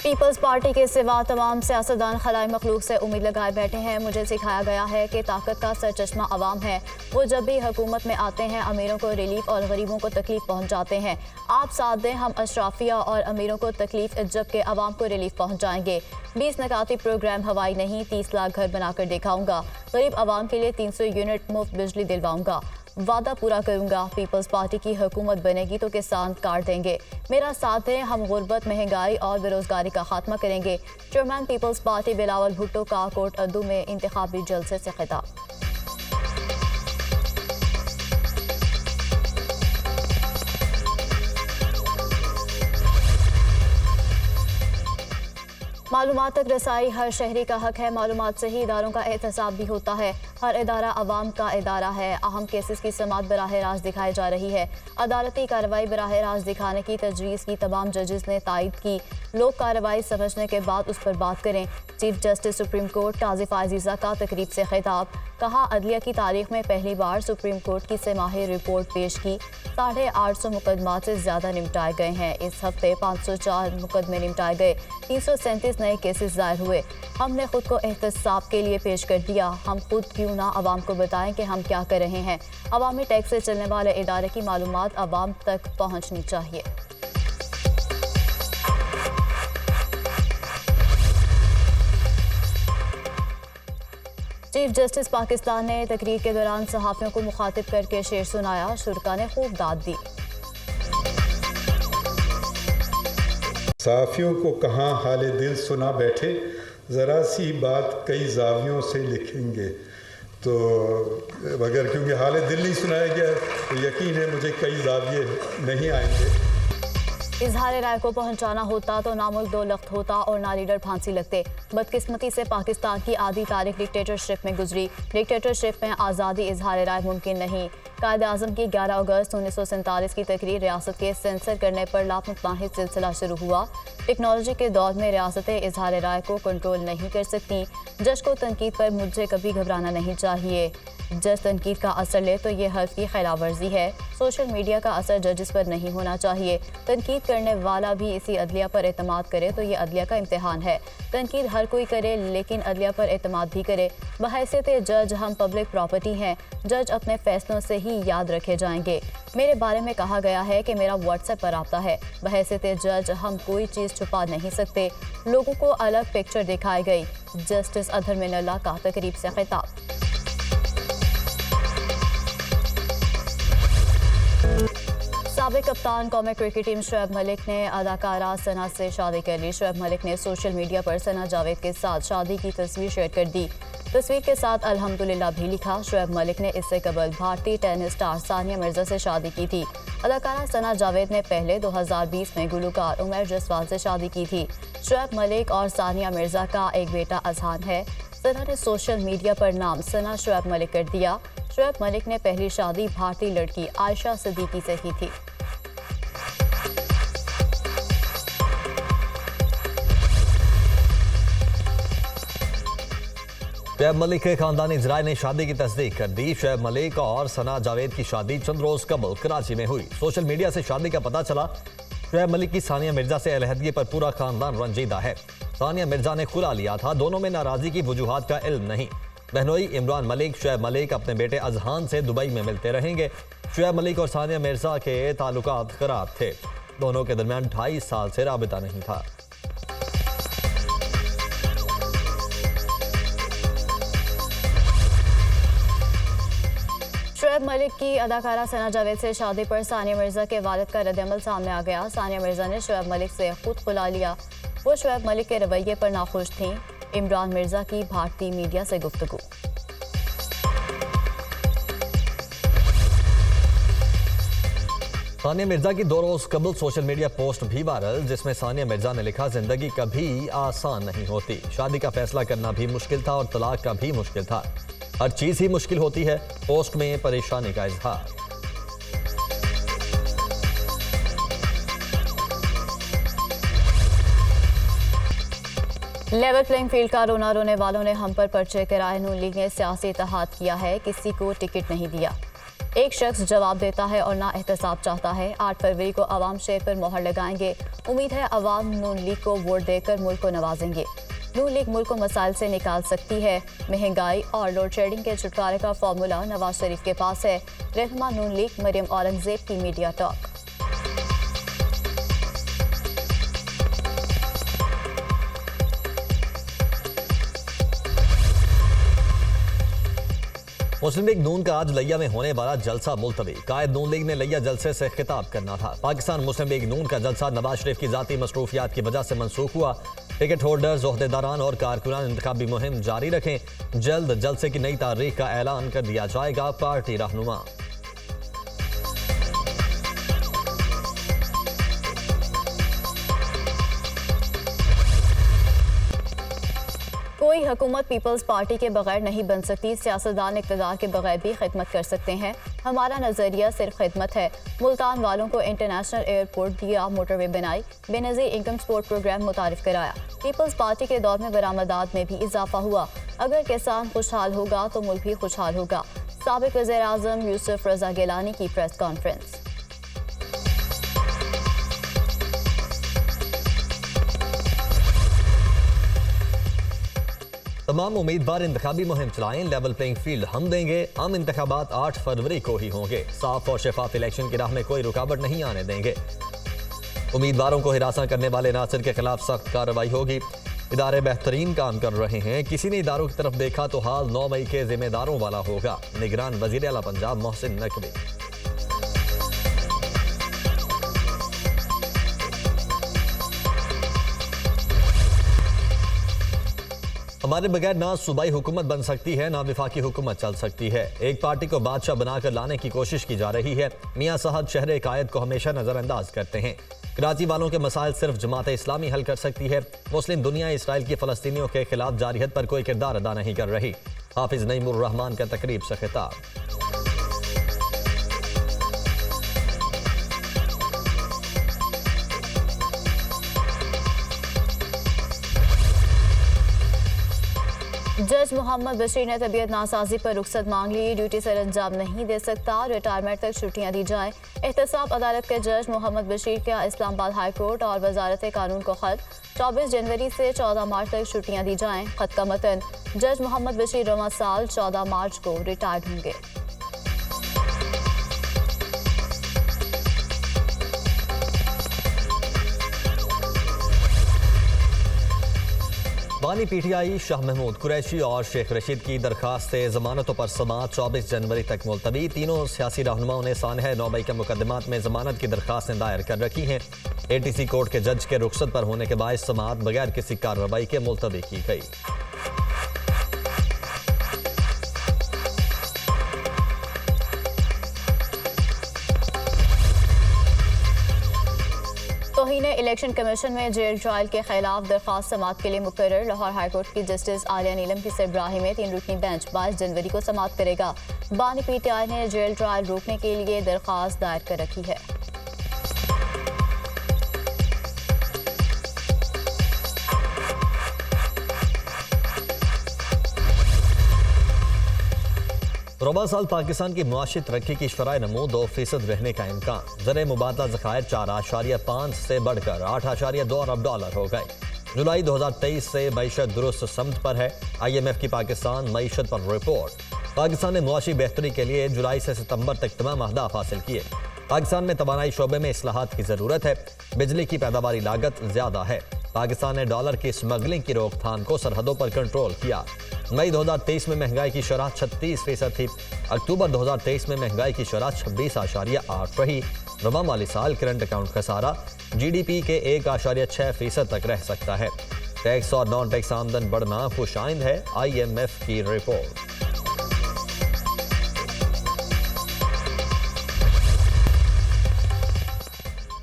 Peoples party के सिवा तमाम सियासतदान खलाई मखलूक से उम्मीद लगाए बैठे हैं। मुझे सिखाया गया है कि ताकत का सरचश्मा अवाम है। वो जब भी हुकूमत में आते हैं अमीरों को रिलीफ और गरीबों को तकलीफ पहुंचाते हैं। आप साथ दें, हम अशराफिया और अमीरों को तकलीफ जबकि अवाम को रिलीफ पहुंचाएंगे। 20 नकाती प्रोग्राम हवाई नहीं, 30 लाख घर बनाकर दिखाऊंगा। गरीब अवाम के लिए 300 यूनिट मुफ्त बिजली दिलवाऊंगा। वादा पूरा करूंगा। पीपल्स पार्टी की हुकूमत बनेगी तो किसान काट देंगे। मेरा साथ है, हम गुर्बत, महंगाई और बेरोजगारी का खात्मा करेंगे। Chairman Peoples Party Bilawal Bhutto का कोट अद्दू में इंतखाबी जलसे से खिताब। मालूमात तक रसाई हर शहरी का हक है। मालूमात से ही इदारों का एहतसाब भी होता है। हर इदारा अवाम का इदारा है। अहम केसेस की समात बराह रास्त दिखाई जा रही है। अदालती कार्रवाई बराह रास्त दिखाने की तजवीज़ की तमाम जजेस ने तायद की। लोग कार्रवाई समझने के बाद उस पर बात करें। Chief justice supreme court Qazi Aziza का तकरीब से खिताब। कहा, अदलिया की तारीख में पहली बार सुप्रीम कोर्ट की सेमाही रिपोर्ट पेश की। 850 मुकदमात से ज़्यादा निपटाए गए हैं। इस हफ्ते 504 मुकदमे निपटाए गए। 337 नए केसेस दायर हुए। हमने खुद को एहतसाब के लिए पेश कर दिया। हम खुद क्यों ना अवाम को बताएं कि हम क्या कर रहे हैं। अवामी टैक्स से चलने वाले इदारे की मालूमात अवाम तक पहुँचनी चाहिए। चीफ जस्टिस पाकिस्तान ने तकरीर के दौरान सहाफ़ियों को मुखातिब करके शेर सुनाया। शुरका ने खूब दाद दी। सहाफ़ियों को कहाँ हाले दिल सुना बैठे, ज़रा सी बात कई जावियों से लिखेंगे। तो अगर क्योंकि हाले दिल नहीं सुनाया गया तो यकीन है मुझे कई जाविये नहीं आएंगे। इजहार राय को पहुंचाना होता तो ना मुल्क दो लख्त होता और ना लीडर फांसी लगते। बदकिस्मती से पाकिस्तान की आधी तारीख डिक्टेटरशिप में गुजरी। डिक्टेटरशिप में आज़ादी इजहार राय मुमकिन नहीं। कायद आज़म की 11 अगस्त 1947 की तकरीर रियासत के सेंसर करने पर लामुतनाहिद सिलसिला शुरू हुआ। टेक्नोलॉजी के दौर में रियासतें इजहार राय को कंट्रोल नहीं कर सकती। जज को तनकीद पर मुझे कभी घबराना नहीं चाहिए। जज तनकीद का असर ले तो ये हल्फ की खिलाफ वर्जी है। सोशल मीडिया का असर जजेस पर नहीं होना चाहिए। तनकीद करने वाला भी इसी अदलिया पर एतमाद करे तो ये अदलिया का इम्तिहान है। तनकीद हर कोई करे लेकिन अदलिया पर एतमाद भी करे। बहैसियत जज हम पब्लिक प्रॉपर्टी हैं। जज अपने फैसलों से ही याद रखे जाएंगे। मेरे बारे में कहा गया है कि मेरा व्हाट्सएप पर रब्ता है। बहैसियत जज हम कोई चीज़ छुपा नहीं सकते। लोगों को अलग पिक्चर दिखाई गई। जस्टिस अदहर मिनल्ला का तकरीब से खिताब। साबिक कप्तान कौमी क्रिकेट टीम शोएब मलिक ने अदाकारा सना से शादी कर ली। शोएब मलिक ने सोशल मीडिया पर सना जावेद के साथ शादी की तस्वीर शेयर कर दी। तस्वीर के साथ अल्हम्दुलिल्लाह भी लिखा। शोएब मलिक ने इससे कबल भारतीय टेनिस स्टार सानिया मिर्जा से शादी की थी। अदाकारा सना जावेद ने पहले 2020 में गुलकार उमर जसवाल से शादी की थी। शोएब मलिक और सानिया मिर्जा का एक बेटा अजहान है। सना ने सोशल मीडिया पर नाम सना शोएब मलिक कर दिया। शोएब मलिक ने पहली शादी भारतीय लड़की आयशा सिद्दीकी से की थी। शोएब मलिक के खानदानी ज़राए ने शादी की तस्दीक कर दी। शोएब मलिक और सना जावेद की शादी चंद रोज कबल कराची में हुई। सोशल मीडिया से शादी का पता चला। शोएब मलिक की सानिया मिर्जा से अलहदगी पर पूरा खानदान रंजीदा है। सानिया मिर्जा ने खुला लिया था, दोनों में नाराजगी की वजूहात का इल्म नहीं। बहनोई इमरान मलिक शोएब मलिक अपने बेटे अजहान से दुबई में मिलते रहेंगे। शोएब मलिक और सानिया मिर्जा के ताल्लुकात खराब थे। दोनों के दरमियान 28 साल से राबिता नहीं था। शोएब मलिक की अदाकारा सना जावेद से शादी पर सानिया मिर्जा के वालिद का रद्द-ए-अमल सामने आ गया। सानिया मिर्जा ने शोएब मलिक से खुद खुला लिया। वो शोएब मलिक के रवैये पर नाखुश थीं। इमरान मिर्जा की भारतीय मीडिया से गुफ्तगू। सानिया मिर्जा की 2 रोज कबल सोशल मीडिया पोस्ट भी वायरल, जिसमें सानिया मिर्जा ने लिखा, जिंदगी कभी आसान नहीं होती। शादी का फैसला करना भी मुश्किल था और तलाक का भी मुश्किल था। हर चीज ही मुश्किल होती है। पोस्ट में परेशानी का इजहार। लेवल प्लेइंग फील्ड का रोना रोने वालों ने हम पर पर्चे कराए। नून लीग ने सियासी इत्तेहाद किया है, किसी को टिकट नहीं दिया। एक शख्स जवाब देता है और ना एहतसाब चाहता है। 8 फरवरी को अवाम शेर पर मोहर लगाएंगे। उम्मीद है अवाम नून लीग को वोट देकर मुल्क को नवाजेंगे। नून लीग मुल्क को मसाइल से निकाल सकती है। महंगाई और लोड शेडिंग के छुटकारे का फार्मूला नवाज शरीफ के पास है। रहनुमा नून लीग मरियम औरंगजेब की मीडिया टॉक। मुस्लिम लीग नून का आज लिया में होने वाला जलसा मुलतवी। कायद नून लीग ने लिया जलसे से खिताब करना था। पाकिस्तान मुस्लिम लीग नून का जलसा नवाज शरीफ की जाती मसरूफियात की वजह से मनसूख हुआ। टिकट होल्डर्स, ओहदेदारान और कारकुनान इंतखाबी मुहिम जारी रखें। जल्द जलसे की नई तारीख का ऐलान कर दिया जाएगा। पार्टी रहनुमा। कोई हुकूमत पीपल्स पार्टी के बगैर नहीं बन सकती। सियासतदान इक़्तिदार के बगैर भी खिदमत कर सकते हैं। हमारा नज़रिया सिर्फ खिदमत है। मुल्तान वालों को इंटरनेशनल एयरपोर्ट दिया, मोटरवे बनाई, बेनज़ीर इनकम सपोर्ट प्रोग्राम मुतारिफ कराया। पीपल्स पार्टी के दौर में बरामदात में भी इजाफा हुआ। अगर किसान खुशहाल होगा तो मुल्क भी खुशहाल होगा। साबिक़ वज़ीर आज़म यूसुफ रज़ा गिलानी की प्रेस कॉन्फ्रेंस। तमाम उम्मीदवार इंतखाबी मुहिम चलाएं। लेवल प्लेइंग फील्ड हम देंगे। आम इंतखाबात 8 फरवरी को ही होंगे। साफ और शफाफ इलेक्शन की राह में कोई रुकावट नहीं आने देंगे। उम्मीदवारों को हिरासा करने वाले नासिर के खिलाफ सख्त कार्रवाई होगी। इदारे बेहतरीन काम कर रहे हैं। किसी ने इदारों की तरफ देखा तो हाल 9 मई के जिम्मेदारों वाला होगा। निगरान वजीर आला पंजाब मोहसिन नकवी। हमारे बगैर ना सूबाई हुकूमत बन सकती है, ना विफाकी हुकूमत चल सकती है। एक पार्टी को बादशाह बनाकर लाने की कोशिश की जा रही है। मियां साहब शहर कायद को हमेशा नजरअंदाज करते हैं। कराची वालों के मसाइल सिर्फ जमात इस्लामी हल कर सकती है। मुस्लिम दुनिया इसराइल की फलस्तीनियों के खिलाफ जारियत पर कोई किरदार अदा नहीं कर रही। हाफिज नईमुर रहमान का तकरीब से खिताब। जज मोहम्मद बशीर ने तबीयत नासाजी पर रुख्सत मांग ली। ड्यूटी सर अंजाम नहीं दे सकता, रिटायरमेंट तक छुट्टियां दी जाएं। एहतसाब अदालत के जज मोहम्मद बशीर का इस्लामाबाद हाई कोर्ट और वजारत कानून को खत। 24 जनवरी से 14 मार्च तक छुट्टियां दी जाएं। खत का मतन, जज मोहम्मद बशीर रवा साल 14 मार्च को रिटायर्ड होंगे। बानी पीटीआई शाह महमूद कुरैशी और शेख रशीद की दरखास्त जमानतों पर समाअत 24 जनवरी तक मुलतवी। तीनों सियासी रहनुमाओं ने सानह 9 मई के मुकदमात में जमानत की दरखास्तें दायर कर रखी हैं। एटीसी कोर्ट के जज के रुख्सत पर होने के बायस समाअत बगैर किसी कार्रवाई के मुलतवी की गई। तौहीन इलेक्शन कमीशन में जेल ट्रायल के खिलाफ दरख्वास्त समाअत के लिए मुकर्रर। लाहौर हाईकोर्ट की जस्टिस आलिया नीलम की सरबराही में 3 रुकनी बेंच 22 जनवरी को समाअत करेगा। बानी पीटीआई ने जेल ट्रायल रोकने के लिए दरख्वास्त दायर कर रखी है। रबा साल पाकिस्तान की मुआशी तरक्की की शरह नमू 2% रहने का इम्कान। ज़र मुबादला ज़खायर 4.5 से बढ़कर 8.2 अरब डॉलर हो गए। जुलाई 2023 से मईशत दुरुस्त समत पर है। IMF की पाकिस्तान मईशत पर रिपोर्ट। पाकिस्तान ने मुआशी बेहतरी के लिए जुलाई से सितंबर तक तमाम अहदाफ हासिल किए। पाकिस्तान में तवानाई शोबे में इस्लाहात की ज़रूरत है। बिजली की पैदावारी लागत ज़्यादा है। पाकिस्तान ने डॉलर की स्मगलिंग की रोकथाम को सरहदों पर कंट्रोल किया। मई 2023 में महंगाई की शरह 36% थी। अक्टूबर 2023 में महंगाई की शरह 26.8 रही। रवा माली साल करंट अकाउंट खसारा GDP के 1.6% तक रह सकता है। टैक्स और नॉन टैक्स आमदन बढ़ना खुशाइंद है। IMF की रिपोर्ट।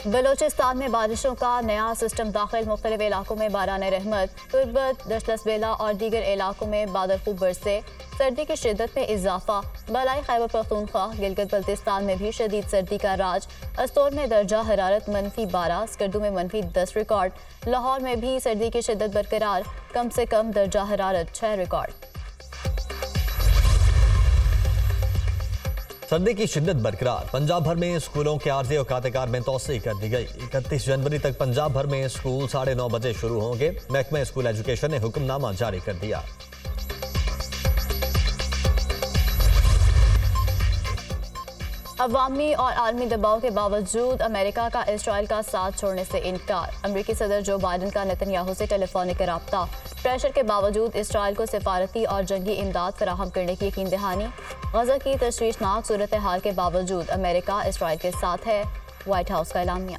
बलोचिस्तान में बारिशों का नया सिस्टम दाखिल। मुख्तलिफ इलाकों में बारान रहमत, तुर्बत, दशदशबेला और दीगर इलाकों में बादल खूब बरसे। सर्दी की शिद्दत में इजाफा। बलाई खैबर पख्तूनख्वा, गिलगित बल्तिस्तान में भी शदीद सर्दी का राज। अस्तोर में दर्जा हरारत -12, स्कर्दू में -10 रिकॉर्ड। लाहौर में भी सर्दी की शिद्दत बरकरार। कम से कम दर्जा हरारत 6 रिकॉर्ड। सर्दी की शिद्दत बरकरार, पंजाब भर में स्कूलों के आर्जी औकात कार में तोसी कर दी गई। 31 जनवरी तक पंजाब भर में स्कूल 9:30 बजे शुरू होंगे। महकमा स्कूल एजुकेशन ने हुक्मनामा जारी कर दिया। अवामी और आलमी दबाव के बावजूद अमेरिका का इसराइल का साथ छोड़ने से इनकार। अमेरिकी सदर जो बाइडन का नेतन्याहू से टेलीफोनिक रब्ता। प्रेशर के बावजूद इसराइल को सिफारती और जंगी इमदाद फराहम करने की यकीन दहानी। गजा की तशवीशनाक सूरत हाल के बावजूद अमेरिका इसराइल के साथ है, व्हाइट हाउस का एलामिया।